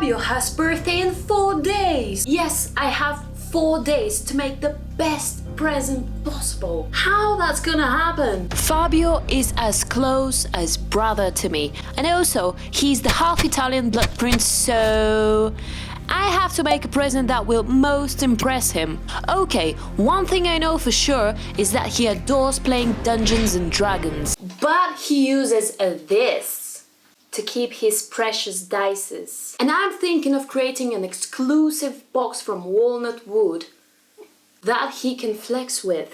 Fabio has birthday in 4 days. Yes, I have 4 days to make the best present possible. How that's gonna happen? Fabio is as close as brother to me, and also he's the half Italian blood prince, so I have to make a present that will most impress him. Okay, one thing I know for sure is that he adores playing Dungeons and Dragons, but he uses this to keep his precious dices. And I'm thinking of creating an exclusive box from walnut wood that he can flex with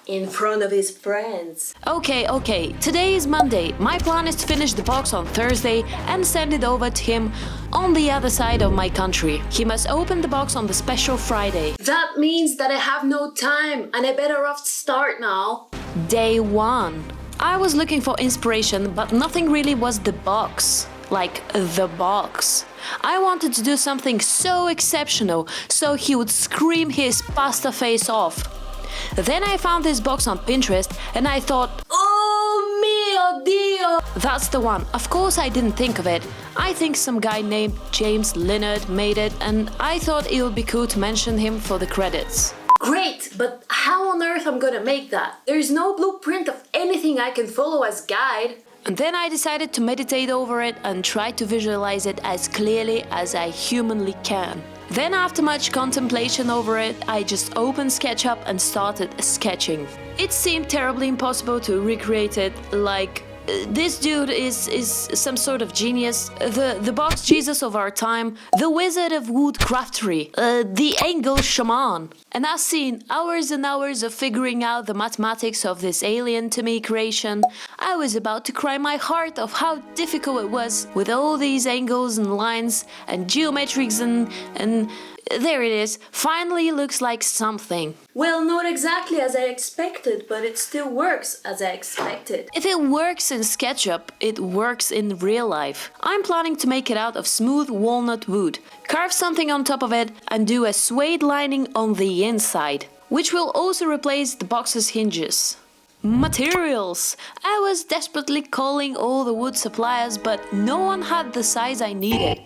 in front of his friends. Okay, today is Monday. My plan is to finish the box on Thursday and send it over to him on the other side of my country. He must open the box on the special Friday. That means that I have no time and I better off start now. Day 1. I was looking for inspiration, but nothing really was the box. Like the box. I wanted to do something so exceptional, so he would scream his pasta face off. Then I found this box on Pinterest and I thought, oh mio Dio! That's the one. Of course I didn't think of it. I think some guy named James Leonard made it, and I thought it would be cool to mention him for the credits. Great, but how on earth I'm gonna make that? There is no blueprint of anything I can follow as guide. And then I decided to meditate over it and try to visualize it as clearly as I humanly can. Then after much contemplation over it, I just opened SketchUp and started sketching. It seemed terribly impossible to recreate it, like this dude is some sort of genius, the box Jesus of our time, the wizard of wood craftery, the angle shaman. And I've seen hours and hours of figuring out the mathematics of this alien to me creation. I was about to cry my heart off how difficult it was with all these angles and lines and geometrics and there it is. Finally looks like something. Well, not exactly as I expected, but it still works as I expected. If it works in SketchUp, it works in real life. I'm planning to make it out of smooth walnut wood, carve something on top of it, and do a suede lining on the inside, which will also replace the box's hinges. Materials! I was desperately calling all the wood suppliers, but no one had the size I needed.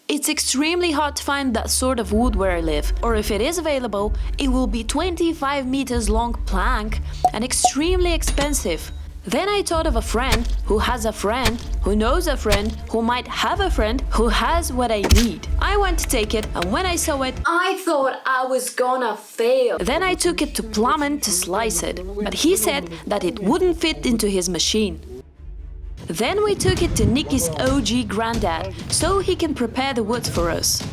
It's extremely hard to find that sort of wood where I live, or if it is available, it will be 25 meters long plank and extremely expensive. Then I thought of a friend who has a friend who knows a friend who might have a friend who has what I need. I went to take it, and when I saw it, I thought I was gonna fail. Then I took it to Plumman to slice it, but he said that it wouldn't fit into his machine. Then we took it to Nicky's OG granddad, so he can prepare the wood for us.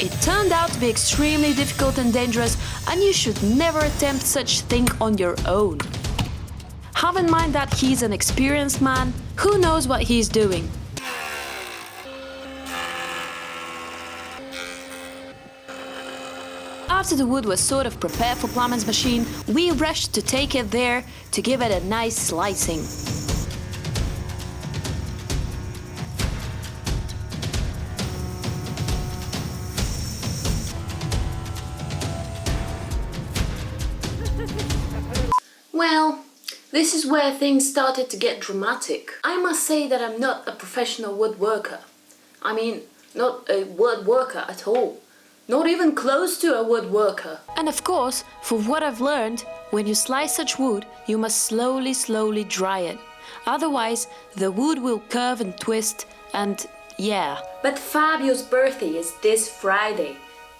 It turned out to be extremely difficult and dangerous, and you should never attempt such thing on your own. Have in mind that he's an experienced man who knows what he's doing. After the wood was sort of prepared for Plumman's machine, we rushed to take it there to give it a nice slicing. Well, this is where things started to get dramatic. I must say that I'm not a professional woodworker. I mean, not a woodworker at all. Not even close to a woodworker. And of course, for what I've learned, when you slice such wood, you must slowly dry it. Otherwise, the wood will curve and twist and yeah. But Fabio's birthday is this Friday,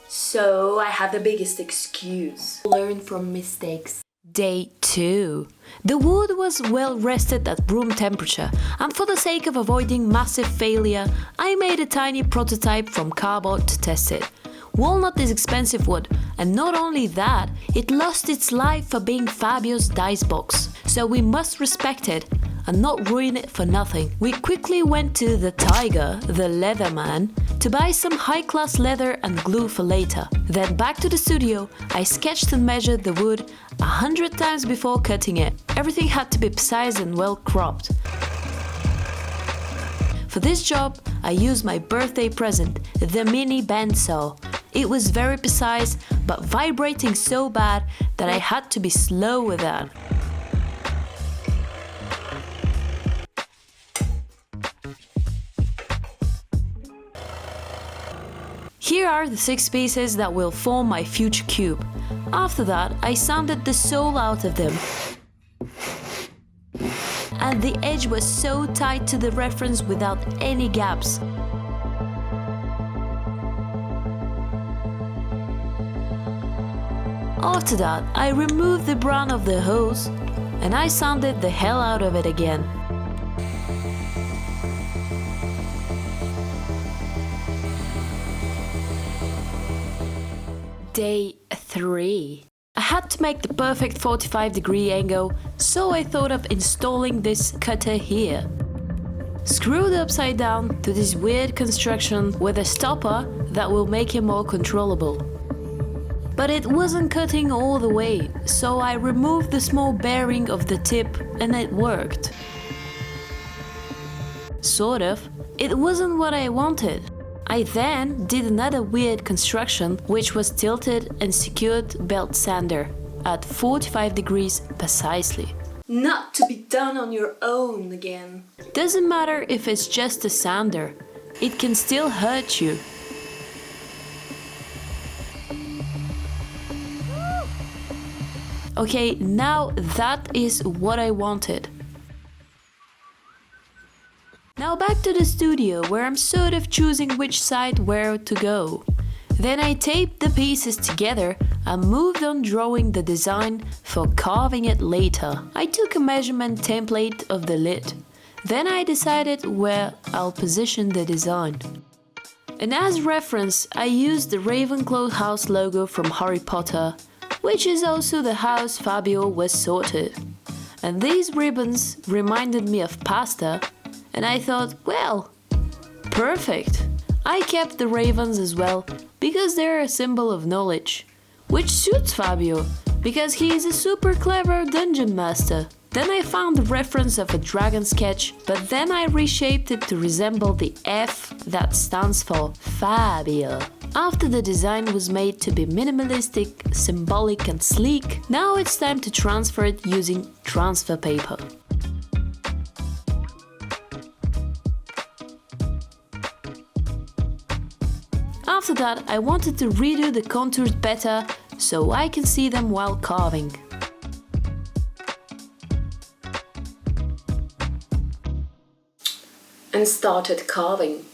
so I have the biggest excuse. Learn from mistakes. Day 2. The wood was well rested at room temperature, and for the sake of avoiding massive failure, I made a tiny prototype from cardboard to test it. Walnut is expensive wood, and not only that, it lost its life for being Fabio's dice box, so we must respect it and not ruin it for nothing. We quickly went to the Tiger, the leather man, to buy some high-class leather and glue for later. Then back to the studio, I sketched and measured the wood 100 times before cutting it. Everything had to be precise and well cropped. For this job, I used my birthday present, the mini bandsaw. It was very precise, but vibrating so bad that I had to be slow with that. Here are the 6 pieces that will form my future cube. After that, I sanded the sole out of them. And the edge was so tight to the reference without any gaps. After that, I removed the brown of the hose and I sanded the hell out of it again. Day 3. I had to make the perfect 45-degree angle, so I thought of installing this cutter here. Screwed upside down to this weird construction with a stopper that will make it more controllable. But it wasn't cutting all the way, so I removed the small bearing of the tip and it worked. Sort of. It wasn't what I wanted. I then did another weird construction, which was tilted and secured belt sander at 45 degrees precisely. Not to be done on your own again. Doesn't matter if it's just a sander, it can still hurt you. Okay, now that is what I wanted. Now back to the studio, where I'm sort of choosing which side where to go. Then I taped the pieces together and moved on drawing the design for carving it later. I took a measurement template of the lid. Then I decided where I'll position the design. And as reference, I used the Ravenclaw house logo from Harry Potter, which is also the house Fabio was sorted. And these ribbons reminded me of pasta. And I thought, well, perfect. I kept the ravens as well, because they're a symbol of knowledge. Which suits Fabio, because he is a super clever dungeon master. Then I found the reference of a dragon sketch, but then I reshaped it to resemble the F that stands for Fabio. After the design was made to be minimalistic, symbolic and sleek, now it's time to transfer it using transfer paper. After that, I wanted to redo the contours better so I can see them while carving. And started carving.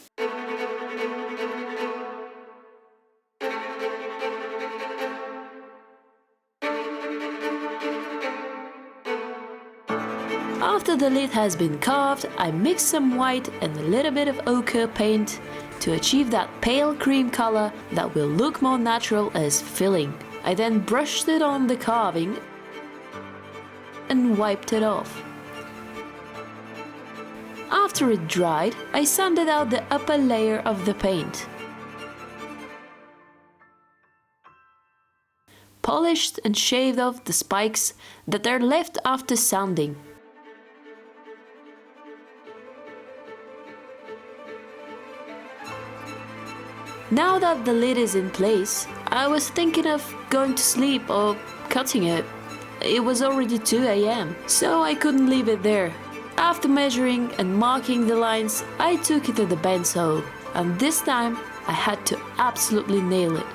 After the lid has been carved, I mixed some white and a little bit of ochre paint to achieve that pale cream color that will look more natural as filling. I then brushed it on the carving and wiped it off. After it dried, I sanded out the upper layer of the paint. Polished and shaved off the spikes that are left after sanding. Now that the lid is in place, I was thinking of going to sleep or cutting it. It was already 2 AM, so I couldn't leave it there. After measuring and marking the lines, I took it to the bend saw, and this time I had to absolutely nail it.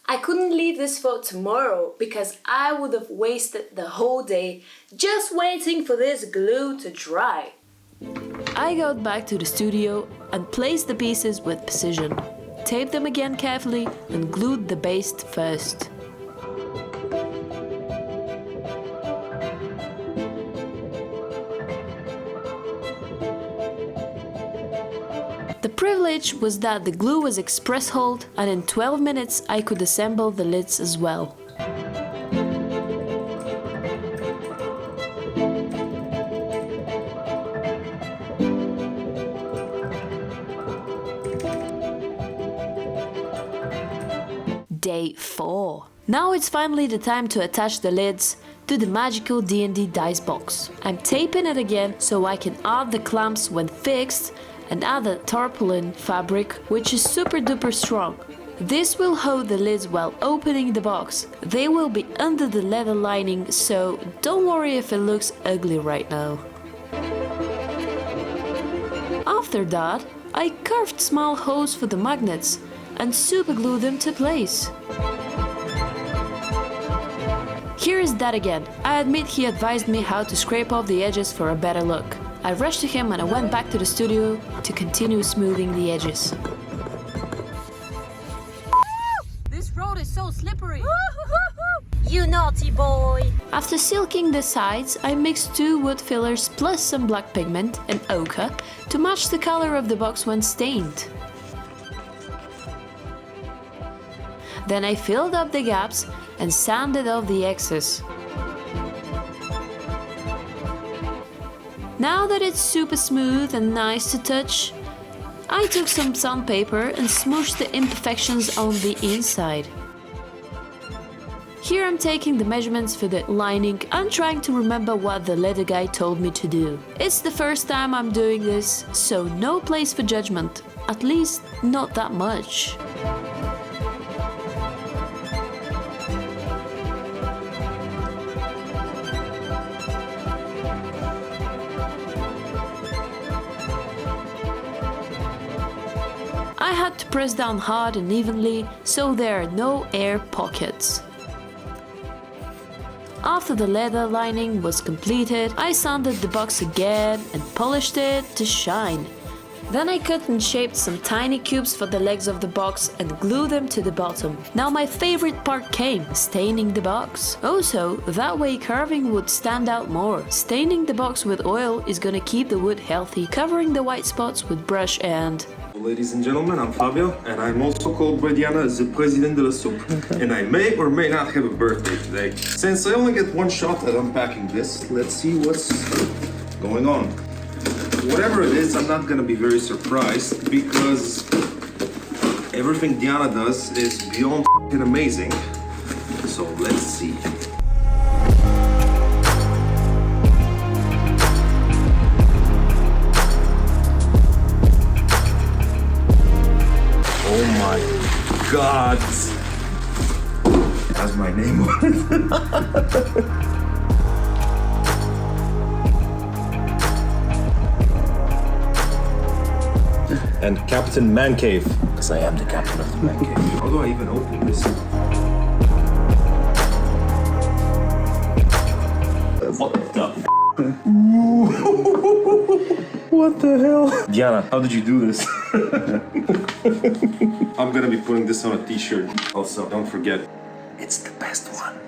I couldn't leave this for tomorrow because I would have wasted the whole day just waiting for this glue to dry. I got back to the studio and placed the pieces with precision, taped them again carefully and glued the base first. The privilege was that the glue was express hold and in 12 minutes I could assemble the lids as well. Day 4. Now it's finally the time to attach the lids to the magical D&D dice box. I'm taping it again so I can add the clamps when fixed and add the tarpaulin fabric, which is super duper strong. This will hold the lids while opening the box. They will be under the leather lining, so don't worry if it looks ugly right now. After that, I carved small holes for the magnets and superglued them to place. Here is Dad again. I admit he advised me how to scrape off the edges for a better look. I rushed to him and I went back to the studio to continue smoothing the edges. This road is so slippery! You naughty boy! After silking the sides, I mixed 2 wood fillers plus some black pigment and ochre to match the color of the box when stained. Then I filled up the gaps and sanded off the excess. Now that it's super smooth and nice to touch, I took some sandpaper and smooshed the imperfections on the inside. Here I'm taking the measurements for the lining and trying to remember what the leather guy told me to do. It's the first time I'm doing this, so no place for judgment, at least not that much. I had to press down hard and evenly so there are no air pockets. After the leather lining was completed, I sanded the box again and polished it to shine. Then I cut and shaped some tiny cubes for the legs of the box and glued them to the bottom. Now my favorite part came, staining the box. Also, that way carving would stand out more. Staining the box with oil is gonna keep the wood healthy, covering the white spots with brush and... Ladies and gentlemen, I'm Fabio, and I'm also called by Diana the President de la Soup, and I may or may not have a birthday today. Since I only get one shot at unpacking this, let's see what's going on. Whatever it is, I'm not gonna be very surprised, because everything Diana does is beyond f***ing amazing. So let's see. Oh my God! It has my name on it. And Captain Man Cave, because I am the captain of the Man Cave. How do I even open this? What the f? What the hell? Diana, how did you do this? I'm gonna be putting this on a t-shirt. Also, don't forget, it's the best one.